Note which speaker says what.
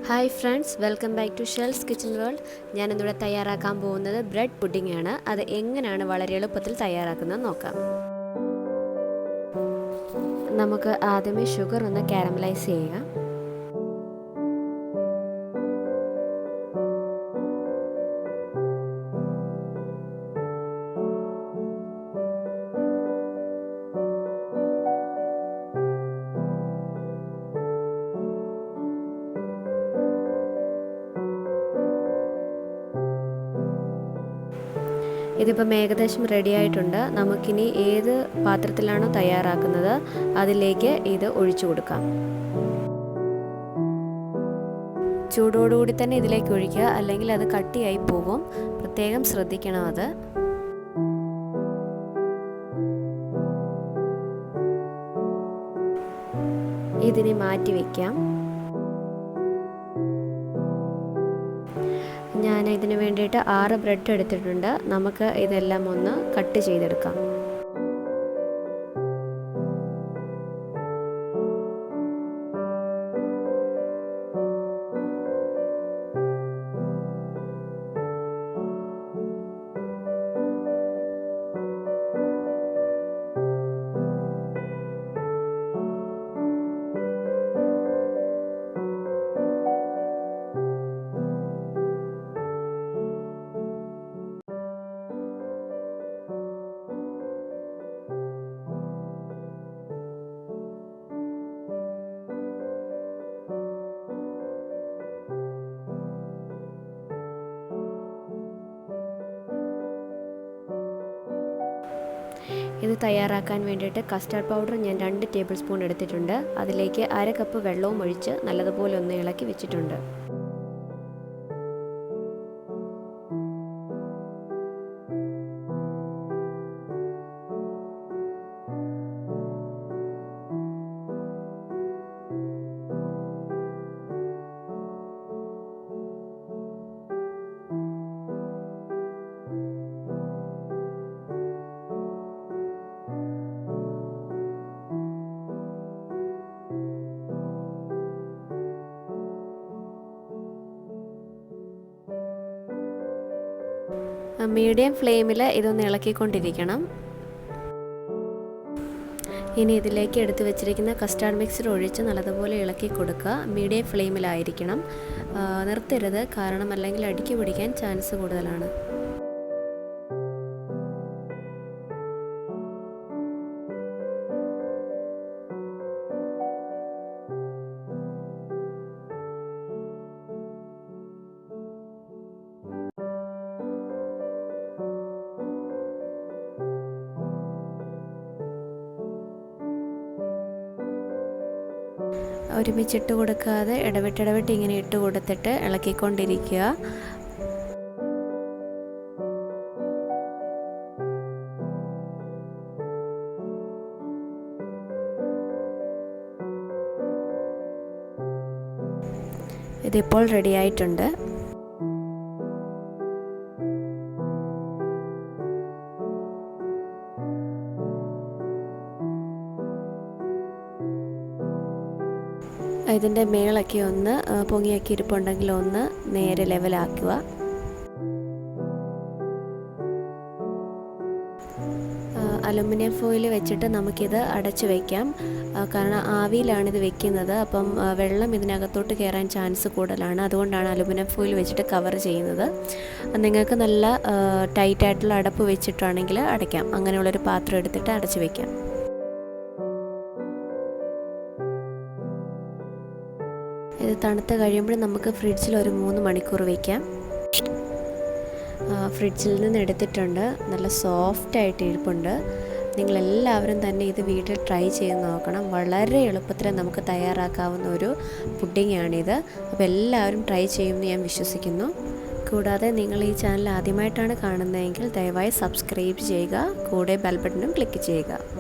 Speaker 1: Hi friends, welcome back to Shel's kitchen world. ഞാനിന്നിവിടെ തയ്യാറാക്കാൻ പോകുന്നത് ബ്രെഡ് പുഡിംഗ് ആണ്. അത് എങ്ങനെയാണ് വളരെ എളുപ്പത്തിൽ തയ്യാറാക്കുന്നത് നോക്കാം. നമുക്ക് ആദ്യമേ ഷുഗർ ഒന്ന് കാരമലൈസ് ചെയ്യുക. ഇതിപ്പം ഏകദേശം റെഡി ആയിട്ടുണ്ട്. നമുക്കിനി ഏത് പാത്രത്തിലാണോ തയ്യാറാക്കുന്നത് അതിലേക്ക് ഇത് ഒഴിച്ചു കൊടുക്കാം. ചൂടോടുകൂടി തന്നെ ഇതിലേക്ക് ഒഴിക്കുക, അല്ലെങ്കിൽ അത് കട്ടിയായി പോകും. പ്രത്യേകം ശ്രദ്ധിക്കണം അത്. ഇതിനെ മാറ്റി വയ്ക്കാം. ഞാൻ ഇതിന് വേണ്ടിയിട്ട് 6 ബ്രെഡ് എടുത്തിട്ടുണ്ട്. നമുക്ക് ഇതെല്ലാം ഒന്ന് കട്ട് ചെയ്തെടുക്കാം. ഇത് തയ്യാറാക്കാൻ വേണ്ടിയിട്ട് കസ്റ്റാർഡ് പൗഡർ ഞാൻ 2 ടേബിൾ സ്പൂൺ എടുത്തിട്ടുണ്ട്. അതിലേക്ക് 1/2 കപ്പ് വെള്ളവും ഒഴിച്ച് നല്ലതുപോലെ ഒന്ന് ഇളക്കി വെച്ചിട്ടുണ്ട്. മീഡിയം ഫ്ലെയിമിൽ ഇതൊന്ന് ഇളക്കിക്കൊണ്ടിരിക്കണം. ഇനി ഇതിലേക്ക് എടുത്തു വെച്ചിരിക്കുന്ന കസ്റ്റാർഡ് മിക്സർ ഒഴിച്ച് നല്ലതുപോലെ ഇളക്കി കൊടുക്കുക. മീഡിയം ഫ്ലെയിമിലായിരിക്കണം, നിർത്തരുത്, കാരണം അല്ലെങ്കിൽ അടിക്ക് പിടിക്കാൻ ചാൻസ് കൂടുതലാണ്. ഒരുമിച്ചിട്ട് കൊടുക്കാതെ ഇടവിട്ടിടവിട്ട് ഇങ്ങനെ ഇട്ട് കൊടുത്തിട്ട് ഇളക്കിക്കൊണ്ടിരിക്കുക. ഇതിപ്പോൾ റെഡി ആയിട്ടുണ്ട്. ഇതിൻ്റെ മേളൊക്കെ ഒന്ന് പൊങ്ങിയൊക്കെ ഇരിപ്പുണ്ടെങ്കിൽ ഒന്ന് നേരെ ലെവലാക്കുക. അലുമിനിയം ഫോയിൽ വെച്ചിട്ട് നമുക്കിത് അടച്ചു വയ്ക്കാം. കാരണം ആവിയിലാണിത് വെക്കുന്നത്, അപ്പം വെള്ളം ഇതിനകത്തോട്ട് കയറാൻ ചാൻസ് കൂടുതലാണ്. അതുകൊണ്ടാണ് അലുമിനിയം ഫോയിൽ വെച്ചിട്ട് കവർ ചെയ്യുന്നത്. നിങ്ങൾക്ക് നല്ല ടൈറ്റായിട്ടുള്ള അടപ്പ് വെച്ചിട്ടാണെങ്കിൽ അടയ്ക്കാം. അങ്ങനെയുള്ളൊരു പാത്രം എടുത്തിട്ട് അടച്ചു വയ്ക്കാം. ഇത് തണുത്ത് കഴിയുമ്പോൾ നമുക്ക് ഫ്രിഡ്ജിൽ ഒരു 3 മണിക്കൂർ വയ്ക്കാം. ഫ്രിഡ്ജിൽ നിന്ന് എടുത്തിട്ടുണ്ട്. നല്ല സോഫ്റ്റായിട്ട് ഇരിപ്പുണ്ട്. നിങ്ങളെല്ലാവരും തന്നെ ഇത് വീട്ടിൽ ട്രൈ ചെയ്ത് നോക്കണം. വളരെ എളുപ്പത്തിൽ നമുക്ക് തയ്യാറാക്കാവുന്ന ഒരു പുഡിങ്ങാണിത്. അപ്പോൾ എല്ലാവരും ട്രൈ ചെയ്യുമെന്ന് ഞാൻ വിശ്വസിക്കുന്നു. കൂടാതെ നിങ്ങൾ ഈ ചാനൽ ആദ്യമായിട്ടാണ് കാണുന്നതെങ്കിൽ ദയവായി സബ്സ്ക്രൈബ് ചെയ്യുക. കൂടെ ബെൽ ബട്ടണും ക്ലിക്ക് ചെയ്യുക.